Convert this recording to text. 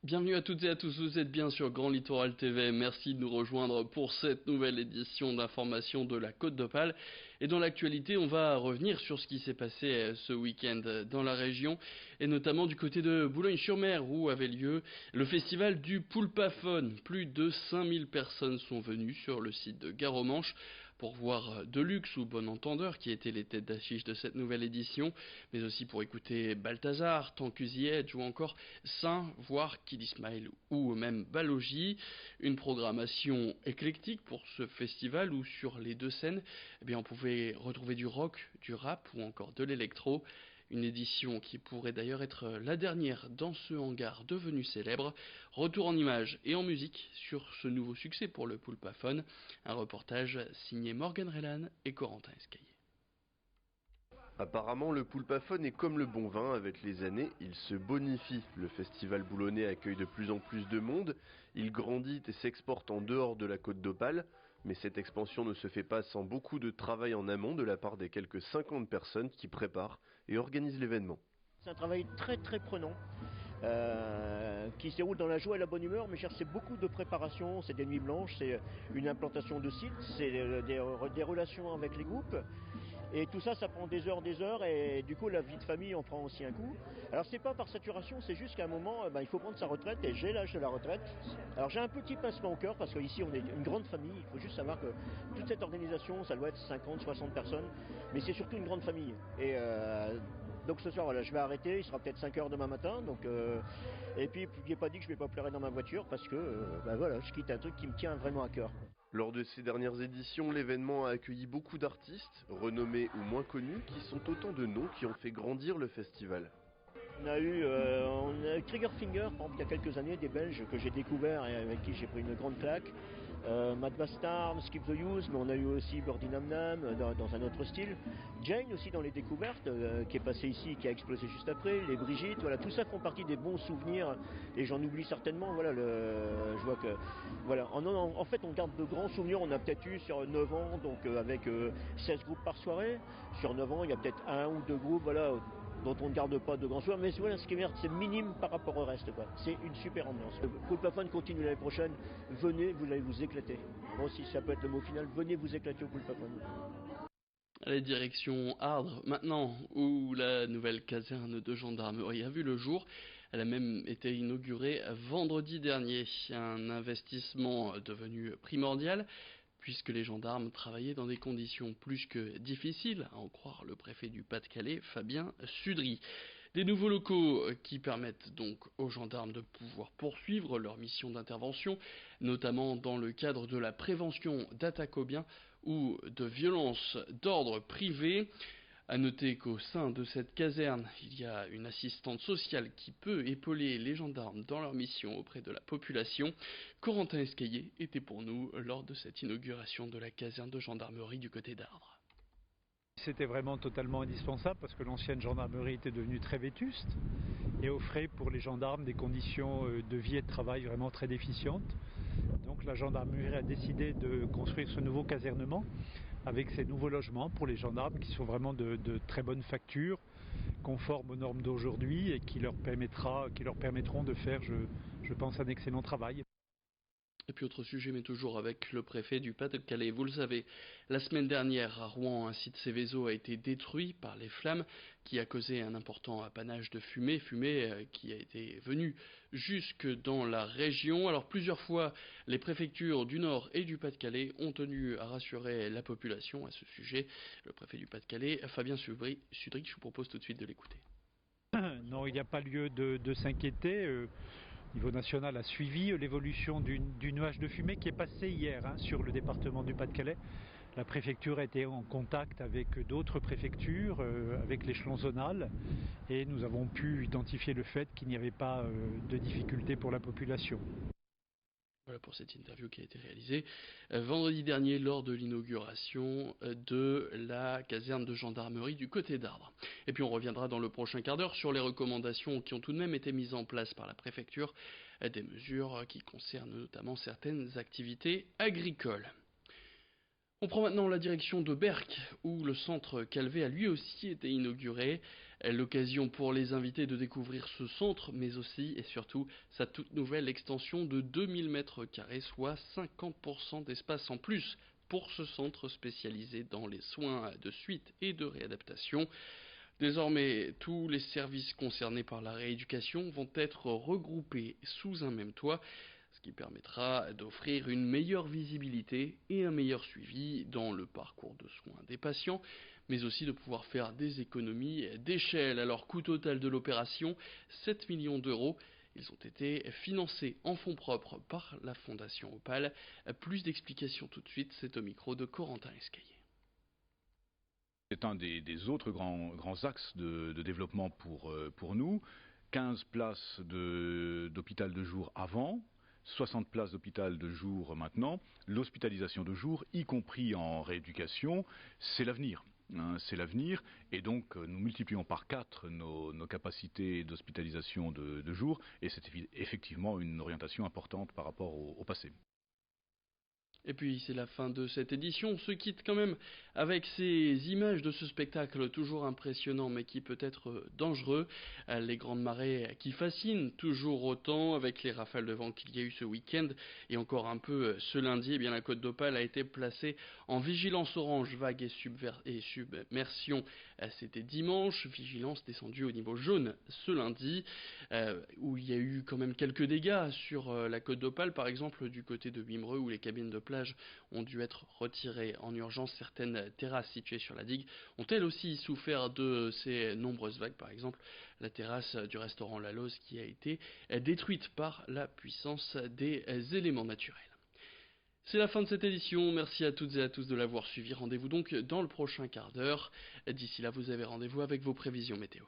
Bienvenue à toutes et à tous, vous êtes bien sur Grand Littoral TV, merci de nous rejoindre pour cette nouvelle édition d'information de la Côte d'Opale. Et dans l'actualité, on va revenir sur ce qui s'est passé ce week-end dans la région, et notamment du côté de Boulogne-sur-Mer, où avait lieu le festival du Poulpaphone. Plus de 5000 personnes sont venues sur le site de Gare-aux-Manches pour voir Deluxe ou Bon Entendeur, qui étaient les têtes d'affiche de cette nouvelle édition, mais aussi pour écouter Balthazar, Tankuzi Edge ou encore Saint, voire Kid Ismail ou même Balogi. Une programmation éclectique pour ce festival où sur les deux scènes, on pouvait retrouver du rock, du rap ou encore de l'électro. Une édition qui pourrait d'ailleurs être la dernière dans ce hangar devenu célèbre. Retour en images et en musique sur ce nouveau succès pour le Poulpaphone. Un reportage signé Morgan Rellan et Corentin Escaillé. Apparemment, le Poulpaphone est comme le bon vin, avec les années, il se bonifie. Le festival boulonnais accueille de plus en plus de monde, il grandit et s'exporte en dehors de la Côte d'Opale, mais cette expansion ne se fait pas sans beaucoup de travail en amont de la part des quelques 50 personnes qui préparent et organisent l'événement. C'est un travail très très prenant. Qui se déroule dans la joie et la bonne humeur, mais c'est beaucoup de préparation, c'est des nuits blanches, c'est une implantation de site, c'est des relations avec les groupes, et tout ça, ça prend des heures, et du coup la vie de famille en prend aussi un coup. Alors c'est pas par saturation, c'est juste qu'à un moment, il faut prendre sa retraite, et j'ai l'âge de la retraite. Alors j'ai un petit pincement au cœur, parce qu'ici on est une grande famille, il faut juste savoir que toute cette organisation, ça doit être 50, 60 personnes, mais c'est surtout une grande famille. Donc ce soir, voilà, je vais arrêter, il sera peut-être 5 heures demain matin. Et puis, il n'est pas dit que je ne vais pas pleurer dans ma voiture parce que voilà, je quitte un truc qui me tient vraiment à cœur. Lors de ces dernières éditions, l'événement a accueilli beaucoup d'artistes, renommés ou moins connus, qui sont autant de noms qui ont fait grandir le festival. On a eu Triggerfinger, par exemple, il y a quelques années, des Belges que j'ai découverts et avec qui j'ai pris une grande claque. Mad Bastard, Skip the Use, mais on a eu aussi Birdie Nam Nam dans un autre style. Jane aussi dans les découvertes, qui est passé ici, qui a explosé juste après. Les Brigitte, voilà, tout ça font partie des bons souvenirs et j'en oublie certainement. Voilà, je vois que, voilà, en fait, on garde de grands souvenirs. On a peut-être eu sur 9 ans, donc avec 16 groupes par soirée. Sur 9 ans, il y a peut-être un ou deux groupes, voilà, dont on ne garde pas de grands souvenirs, mais voilà, ce qui est bien, c'est minime par rapport au reste, quoi. C'est une super ambiance. Le Poulpaphone continue l'année prochaine, venez, vous allez vous éclater. Bon, si ça peut être le mot final, venez vous éclater au Poulpaphone. Allez, direction Ardres, maintenant, où la nouvelle caserne de gendarmerie a vu le jour. Elle a même été inaugurée vendredi dernier, un investissement devenu primordial, puisque les gendarmes travaillaient dans des conditions plus que difficiles, à en croire le préfet du Pas-de-Calais, Fabien Sudry. Des nouveaux locaux qui permettent donc aux gendarmes de pouvoir poursuivre leur mission d'intervention, notamment dans le cadre de la prévention d'attaques aux biens ou de violences d'ordre privé. À noter qu'au sein de cette caserne, il y a une assistante sociale qui peut épauler les gendarmes dans leur mission auprès de la population. Corentin Escaillé était pour nous lors de cette inauguration de la caserne de gendarmerie du côté d'Ardres. C'était vraiment totalement indispensable parce que l'ancienne gendarmerie était devenue très vétuste et offrait pour les gendarmes des conditions de vie et de travail vraiment très déficientes. Donc la gendarmerie a décidé de construire ce nouveau casernement avec ces nouveaux logements pour les gendarmes qui sont vraiment de très bonne facture, conformes aux normes d'aujourd'hui et qui leur permettront de faire, je pense, un excellent travail. Et puis autre sujet, mais toujours avec le préfet du Pas-de-Calais. Vous le savez, la semaine dernière à Rouen, un site Céveso a été détruit par les flammes qui a causé un important apanage de fumée qui a été venue jusque dans la région. Alors plusieurs fois, les préfectures du Nord et du Pas-de-Calais ont tenu à rassurer la population à ce sujet. Le préfet du Pas-de-Calais, Fabien Sudry, je vous propose tout de suite de l'écouter. Non, il n'y a pas lieu de s'inquiéter. Au niveau national a suivi l'évolution du nuage de fumée qui est passé hier sur le département du Pas-de-Calais. La préfecture a été en contact avec d'autres préfectures, avec l'échelon zonal, et nous avons pu identifier le fait qu'il n'y avait pas de difficulté pour la population. Voilà pour cette interview qui a été réalisée vendredi dernier lors de l'inauguration de la caserne de gendarmerie du côté d'Ardres. Et puis on reviendra dans le prochain quart d'heure sur les recommandations qui ont tout de même été mises en place par la préfecture, des mesures qui concernent notamment certaines activités agricoles. On prend maintenant la direction de Berck, où le centre Calvé a lui aussi été inauguré. L'occasion pour les invités de découvrir ce centre, mais aussi et surtout sa toute nouvelle extension de 2000 m², soit 50% d'espace en plus pour ce centre spécialisé dans les soins de suite et de réadaptation. Désormais, tous les services concernés par la rééducation vont être regroupés sous un même toit, ce qui permettra d'offrir une meilleure visibilité et un meilleur suivi dans le parcours de soins des patients, mais aussi de pouvoir faire des économies d'échelle. Alors, coût total de l'opération, 7 millions d'euros. Ils ont été financés en fonds propres par la Fondation Opale. Plus d'explications tout de suite, c'est au micro de Corentin Escaillé. C'est un des autres grands axes de développement pour nous. 15 places d'hôpital de jour avant, 60 places d'hôpital de jour maintenant. L'hospitalisation de jour, y compris en rééducation, c'est l'avenir. C'est l'avenir, et donc nous multiplions par 4 nos capacités d'hospitalisation de jour, et c'est effectivement une orientation importante par rapport au passé. Et puis c'est la fin de cette édition, on se quitte quand même avec ces images de ce spectacle toujours impressionnant mais qui peut être dangereux. Les grandes marées qui fascinent toujours autant avec les rafales de vent qu'il y a eu ce week-end et encore un peu ce lundi. Eh bien, la Côte d'Opale a été placée en vigilance orange vague et submersion. C'était dimanche, vigilance descendue au niveau jaune ce lundi où il y a eu quand même quelques dégâts sur la Côte d'Opale, par exemple du côté de Wimereux où les cabines de plage ont dû être retirées en urgence. Certaines terrasses situées sur la digue ont elles aussi souffert de ces nombreuses vagues. Par exemple, la terrasse du restaurant La Loze qui a été détruite par la puissance des éléments naturels. C'est la fin de cette édition, merci à toutes et à tous de l'avoir suivi. Rendez-vous donc dans le prochain quart d'heure. D'ici là, vous avez rendez-vous avec vos prévisions météo.